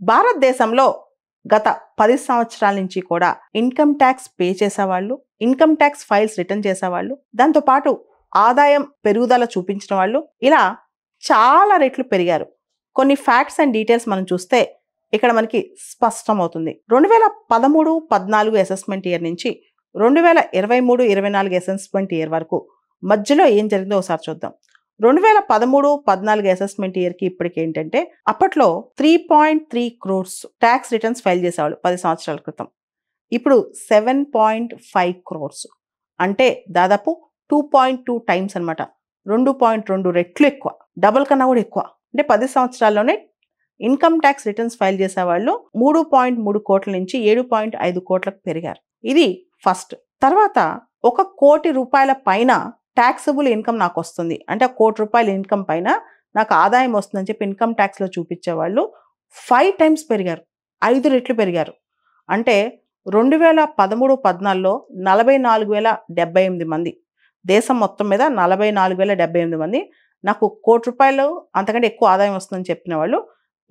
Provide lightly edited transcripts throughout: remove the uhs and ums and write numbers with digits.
భారతదేశంలో గత 10 సంవత్సరాల నుంచి కూడా ఇన్కమ్ ట్యాక్స్ పే చేసేవాళ్ళు, ఇన్కమ్ ట్యాక్స్ ఫైల్స్ రిటర్న్ చేసేవాళ్ళు, దాంతోపాటు ఆదాయం పెరుగుదల చూపించిన వాళ్ళు ఇలా చాలా రెట్లు పెరిగారు. కొన్ని ఫ్యాక్ట్స్ అండ్ డీటెయిల్స్ మనం చూస్తే ఇక్కడ మనకి స్పష్టమవుతుంది. 2013-14 అసెస్మెంట్ ఇయర్ నుంచి 2023-24 అసెస్మెంట్ ఇయర్ వరకు మధ్యలో ఏం జరిగిందో ఒకసారి చూద్దాం. 2013-14 అసెస్మెంట్ ఇయర్కి ఇప్పటికి ఏంటంటే అప్పట్లో 3.3 crores ట్యాక్స్ రిటర్న్స్ ఫైల్ చేసేవాళ్ళు 10 సంవత్సరాల క్రితం. ఇప్పుడు 7.5 crores అంటే దాదాపు 2.2 times అనమాట. 2.2 రెట్లు ఎక్కువ, డబుల్ కన్నా కూడా ఎక్కువ. అంటే 10 సంవత్సరాల్లోనే ఇన్కమ్ ట్యాక్స్ రిటర్న్స్ ఫైల్ చేసేవాళ్ళు 3.3 కోట్ల నుంచి 7.5 కోట్లకు పెరిగారు. ఇది ఫస్ట్. తర్వాత 1 కోటి రూపాయల పైన ట్యాక్సబుల్ ఇన్కమ్ నాకు వస్తుంది అంటే 1 కోటి రూపాయల ఇన్కమ్ పైన నాకు ఆదాయం వస్తుందని చెప్పి ఇన్కమ్ ట్యాక్స్లో చూపించేవాళ్ళు 5 times పెరిగారు, 5 రెట్లు పెరిగారు. అంటే 2013-14లో 44,078 మంది, దేశం మొత్తం మీద 44,078 మంది నాకు 1 కోటి రూపాయలు అంతకంటే ఎక్కువ ఆదాయం వస్తుందని చెప్పిన వాళ్ళు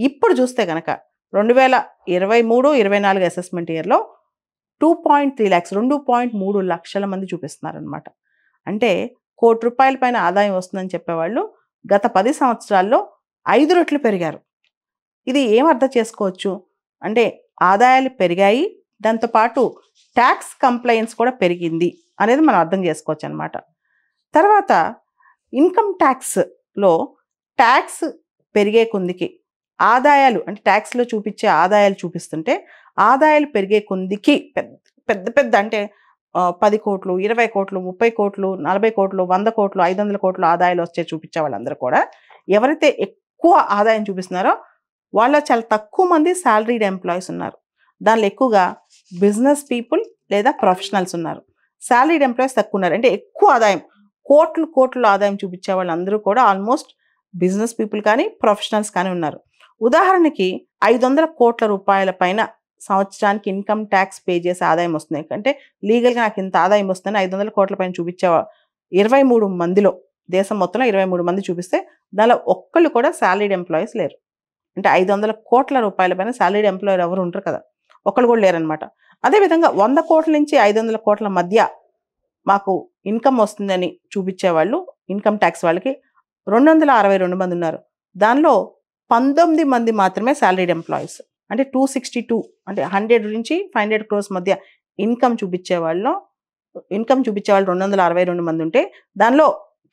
ఇప్పుడు చూస్తే కనుక 2023-24 అసెస్మెంట్ ఇయర్లో 2.3 lakhs 2.3 లక్షల మంది చూపిస్తున్నారనమాట. అంటే 1 కోటి రూపాయల పైన ఆదాయం వస్తుందని చెప్పేవాళ్ళు గత 10 సంవత్సరాల్లో 5 రెట్లు పెరిగారు. ఇది ఏం అర్థం చేసుకోవచ్చు అంటే ఆదాయాలు పెరిగాయి, దాంతోపాటు ట్యాక్స్ కంప్లైన్స్ కూడా పెరిగింది అనేది మనం అర్థం చేసుకోవచ్చు అనమాట. తర్వాత ఇన్కమ్ ట్యాక్స్లో ట్యాక్స్ పెరిగే కొందికి ఆదాయాలు అంటే ట్యాక్స్లో చూపించే ఆదాయాలు చూపిస్తుంటే ఆదాయాలు పెరిగే కొందికి పెద్ద పెద్ద అంటే 10 కోట్లు, 20 కోట్లు, 30 కోట్లు, 40 కోట్లు, 100 కోట్లు, 500 కోట్లు ఆదాయాలు వచ్చే చూపించే వాళ్ళందరూ కూడా ఎవరైతే ఎక్కువ ఆదాయం చూపిస్తున్నారో వాళ్ళ చాలా తక్కువ మంది సాలరీడ్ ఎంప్లాయీస్ ఉన్నారు. దానిలో ఎక్కువగా బిజినెస్ పీపుల్ లేదా ప్రొఫెషనల్స్ ఉన్నారు. సాలరీడ్ ఎంప్లాయీస్ తక్కువ ఉన్నారు. అంటే ఎక్కువ ఆదాయం కోట్లు ఆదాయం చూపించే వాళ్ళందరూ కూడా ఆల్మోస్ట్ బిజినెస్ పీపుల్ కానీ ప్రొఫెషనల్స్ కానీ ఉన్నారు. ఉదాహరణకి 500 కోట్ల రూపాయల పైన సంవత్సరానికి ఇన్కమ్ ట్యాక్స్ పే చేసే ఆదాయం వస్తుంది అంటే లీగల్గా నాకు ఇంత ఆదాయం వస్తుందని 500 కోట్ల పైన చూపించే 23 మందిలో దేశం మొత్తంలో 23 మంది చూపిస్తే దానిలో ఒక్కళ్ళు కూడా సాలరీడ్ ఎంప్లాయీస్ లేరు. అంటే 500 కోట్ల రూపాయల పైన సాలరీడ్ ఎంప్లాయర్ ఎవరు ఉంటారు కదా, ఒక్కళ్ళు కూడా లేరనమాట. అదేవిధంగా 100 కోట్ల నుంచి 500 కోట్ల మధ్య మాకు ఇన్కమ్ వస్తుందని చూపించేవాళ్ళు ఇన్కమ్ ట్యాక్స్ వాళ్ళకి 262 మంది ఉన్నారు. దానిలో 19 మంది మాత్రమే సాలరీడ్ ఎంప్లాయీస్. అంటే 262 అంటే 100 నుంచి 500 crores మధ్య ఇన్కమ్ చూపించేవాళ్ళు 262 మంది ఉంటే దానిలో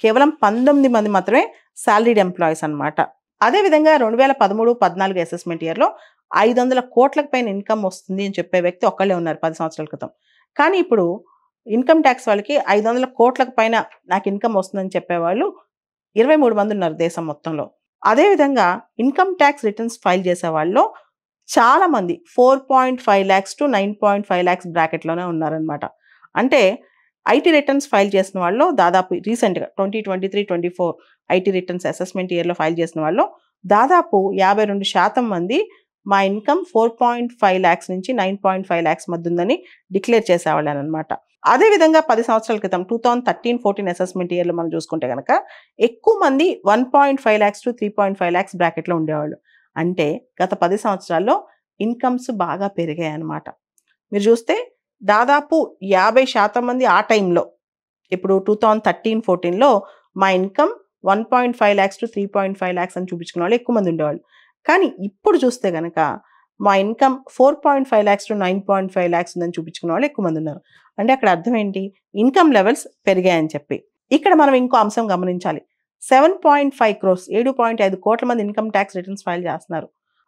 కేవలం 19 మంది మాత్రమే సాలరీడ్ ఎంప్లాయీస్ అనమాట. అదేవిధంగా 2013-14 అసెస్మెంట్ ఇయర్లో 500 కోట్లకు పైన ఇన్కమ్ వస్తుంది అని చెప్పే వ్యక్తి ఒక్కళ్ళే ఉన్నారు 10 సంవత్సరాల క్రితం. కానీ ఇప్పుడు ఇన్కమ్ ట్యాక్స్ వాళ్ళకి 500 కోట్లకు పైన నాకు ఇన్కమ్ వస్తుందని చెప్పేవాళ్ళు 23 మంది ఉన్నారు దేశం మొత్తంలో. అదేవిధంగా ఇన్కమ్ ట్యాక్స్ రిటర్న్స్ ఫైల్ చేసే వాళ్ళు చాలా మంది 4.5 lakhs to 9.5 lakhs బ్రాకెట్లోనే ఉన్నారనమాట. అంటే ఐటీ రిటర్న్స్ ఫైల్ చేసిన వాళ్ళు దాదాపు రీసెంట్గా 2023-24 ఐటీ రిటర్న్స్ అసెస్మెంట్ ఇయర్లో ఫైల్ చేసిన వాళ్ళు దాదాపు 52% మంది మా ఇన్కమ్ 4.5 lakhs నుంచి 9.5 lakhs మధ్య ఉందని డిక్లేర్ చేసేవాళ్ళు అనమాట. అదేవిధంగా 10 సంవత్సరాల క్రితం 2013-14 అసెస్మెంట్ ఇయర్లో మనం చూసుకుంటే కనుక ఎక్కువ మంది 1.5 lakhs to 3.5 lakhs బ్రాకెట్లో ఉండేవాళ్ళు. అంటే గత 10 సంవత్సరాల్లో ఇన్కమ్స్ బాగా పెరిగాయి అన్నమాట. మీరు చూస్తే దాదాపు 50% మంది ఆ టైంలో ఇప్పుడు 2013-14లో మా ఇన్కమ్ 1.5 lakhs to 3.5 lakhs అని చూపించుకునే వాళ్ళు ఎక్కువ మంది ఉండేవాళ్ళు. కానీ ఇప్పుడు చూస్తే కనుక మా ఇన్కమ్ 4.5 lakhs to 9.5 lakhs ఉందని చూపించుకునే వాళ్ళు ఎక్కువ మంది ఉన్నారు. అంటే అక్కడ అర్థం ఏంటి, ఇన్కమ్ లెవెల్స్ పెరిగాయని చెప్పి. ఇక్కడ మనం ఇంకో అంశం గమనించాలి. 7.5 crores 7.5 కోట్ల మంది ఇన్కమ్ ట్యాక్స్ రిటర్న్స్ ఫైల్ చేస్తున్నారు.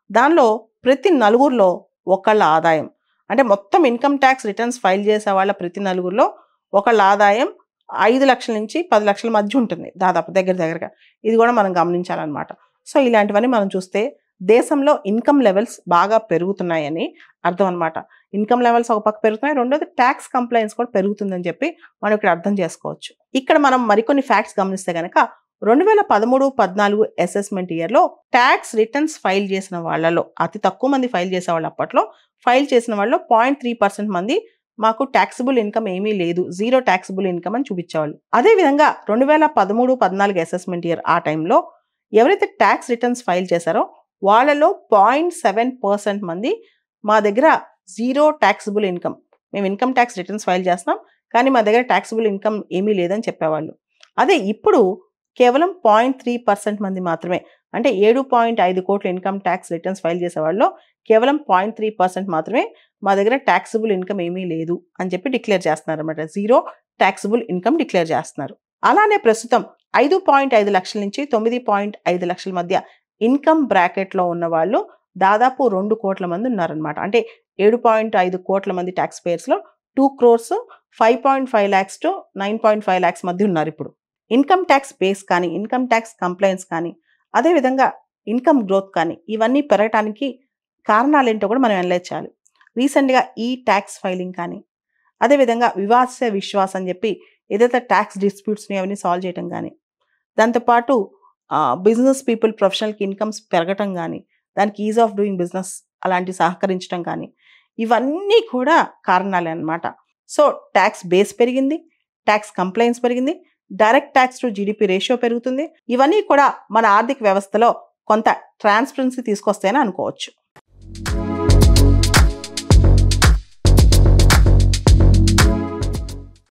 దానిలో ప్రతి నలుగురిలో ఒకళ్ళ ఆదాయం అంటే మొత్తం ఇన్కమ్ ట్యాక్స్ రిటర్న్స్ ఫైల్ చేసే వాళ్ళ ప్రతి నలుగురిలో ఒకళ్ళ ఆదాయం 5 లక్షల నుంచి 10 లక్షల మధ్య ఉంటుంది దాదాపు దగ్గరగా. ఇది కూడా మనం గమనించాలన్నమాట. సో ఇలాంటివన్నీ మనం చూస్తే దేశంలో ఇన్కమ్ లెవెల్స్ బాగా పెరుగుతున్నాయని అర్థం అనమాట. ఇన్కమ్ లెవెల్స్ ఒక పక్క పెరుగుతున్నాయి, రెండోది ట్యాక్స్ కంప్లైన్స్ కూడా పెరుగుతుందని చెప్పి మనం ఇక్కడ అర్థం చేసుకోవచ్చు. ఇక్కడ మనం మరికొన్ని ఫ్యాక్ట్స్ గమనిస్తే కనుక 2013-14 అసెస్మెంట్ ఇయర్లో ట్యాక్స్ రిటర్న్స్ ఫైల్ చేసిన వాళ్ళలో అతి తక్కువ మంది ఫైల్ చేసేవాళ్ళు అప్పట్లో ఫైల్ చేసిన వాళ్ళు 0.3% మంది మాకు ట్యాక్సిబుల్ ఇన్కమ్ ఏమీ లేదు, జీరో ట్యాక్సిబుల్ ఇన్కమ్ అని చూపించేవాళ్ళు. అదేవిధంగా 2013-14 అసెస్మెంట్ ఇయర్ ఆ టైంలో ఎవరైతే ట్యాక్స్ రిటర్న్స్ ఫైల్ చేశారో వాళ్ళలో 0.7% మంది మా దగ్గర జీరో ట్యాక్సిబుల్ ఇన్కమ్, మేము ఇన్కమ్ ట్యాక్స్ రిటర్న్స్ ఫైల్ చేస్తున్నాం కానీ మా దగ్గర ట్యాక్సిబుల్ ఇన్కమ్ ఏమీ లేదని చెప్పేవాళ్ళు. అదే ఇప్పుడు కేవలం 0.3% మంది మాత్రమే, అంటే 7.5 కోట్ల ఇన్కమ్ ట్యాక్స్ రిటర్న్స్ ఫైల్ చేసేవాళ్ళు కేవలం 0.3% మాత్రమే మా దగ్గర ట్యాక్సిబుల్ ఇన్కమ్ ఏమీ లేదు అని చెప్పి డిక్లేర్ చేస్తున్నారు అనమాట. జీరో ట్యాక్సిబుల్ ఇన్కమ్ డిక్లేర్ చేస్తున్నారు. అలానే ప్రస్తుతం 5.5 లక్షల నుంచి 9.5 లక్షల మధ్య ఇన్కమ్ బ్రాకెట్లో ఉన్న వాళ్ళు దాదాపు 2 కోట్ల మంది ఉన్నారనమాట. అంటే 7.5 కోట్ల మంది ట్యాక్స్ పేయర్స్లో 2 crores 5.5 lakhs టు 9.5 lakhs మధ్య ఉన్నారు ఇప్పుడు. ఇన్కమ్ ట్యాక్స్ బేస్ కానీ, ఇన్కమ్ ట్యాక్స్ కంప్లైంట్స్ కానీ, అదేవిధంగా ఇన్కమ్ గ్రోత్ కానీ ఇవన్నీ పెరగటానికి కారణాలేంటో కూడా మనం అనలైజ్ చేయాలి. రీసెంట్గా ఈ ట్యాక్స్ ఫైలింగ్ కానీ, అదేవిధంగా వివాద విశ్వాస్ అని చెప్పి ఏదైతే ట్యాక్స్ డిస్ప్యూట్స్ని అవన్నీ సాల్వ్ చేయడం కానీ, దాంతోపాటు బిజినెస్ పీపుల్ ప్రొఫెషనల్కి ఇన్కమ్స్ పెరగటం కానీ, దానికి ఈజ్ ఆఫ్ డూయింగ్ బిజినెస్ అలాంటివి సహకరించడం కానీ, ఇవన్నీ కూడా కారణాలే అన్నమాట. సో ట్యాక్స్ బేస్ పెరిగింది, ట్యాక్స్ కంప్లైంట్స్ పెరిగింది, direct tax to GDP ratio పెరుగుతుంది. ఇవన్నీ కూడా మన ఆర్థిక వ్యవస్థలో కొంత ట్రాన్స్పరెన్సీ తీసుకొస్తాయని అనుకోవచ్చు.